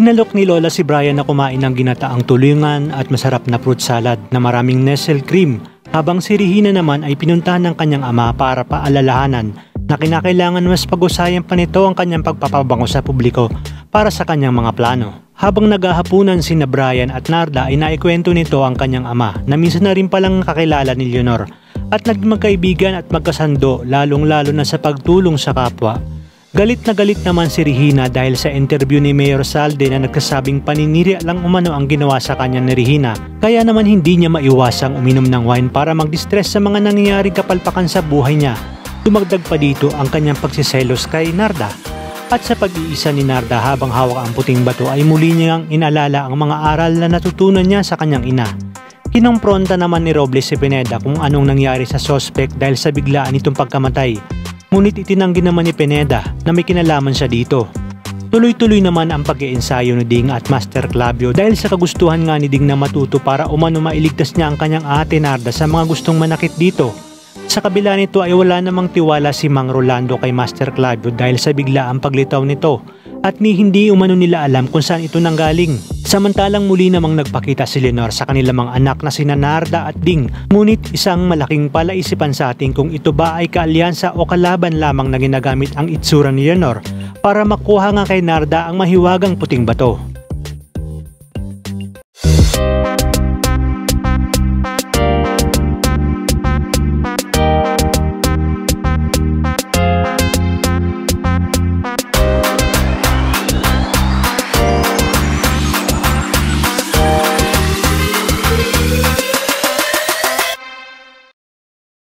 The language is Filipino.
Inalok ni Lola si Brian na kumain ng ginataang tulungan at masarap na fruit salad na maraming nestle cream, habang si Regina naman ay pinuntahan ng kanyang ama para paalalahanan na kinakailangan mas pag-usayan pa nito ang kanyang pagpapabango sa publiko para sa kanyang mga plano. Habang naghahapunan sina Brian at Narda ay naikwento nito ang kanyang ama na minsan na rin palang kakilala ni Leonor at naging magkaibigan at magkasando, lalong-lalo na sa pagtulong sa kapwa. Galit na galit naman si Regina dahil sa interview ni Mayor Salde na nagkasabing paniniri lang umano ang ginawa sa kanya ni Regina, kaya naman hindi niya maiwasang uminom ng wine para mag-distress sa mga nangyayaring kapalpakan sa buhay niya. Dumagdag pa dito ang kanyang pagsiselos kay Narda. At sa pag-iisa ni Narda habang hawak ang puting bato ay muli niyang inalala ang mga aral na natutunan niya sa kanyang ina. Kinompronta naman ni Robles si Pineda kung anong nangyari sa suspect dahil sa biglaan nitong pagkamatay. Ngunit itinanggi naman ni Pineda na may kinalaman siya dito. Tuloy-tuloy naman ang pag-iensayo ni Ding at Master Clavio dahil sa kagustuhan nga ni Ding na matuto para umano mailigtas niya ang kanyang ate Narda sa mga gustong manakit dito. Sa kabila nito ay wala namang tiwala si Mang Rolando kay Master Clavio dahil sa biglaang paglitaw nito at hindi umano nila alam kung saan ito nanggaling. Samantalang muli namang nagpakita si Leonor sa kanilang mga anak na sina Narda at Ding, ngunit isang malaking palaisipan sa atin kung ito ba ay kaalyansa o kalaban lamang na ginagamit ang itsura ni Leonor para makuha nga kay Narda ang mahiwagang puting bato.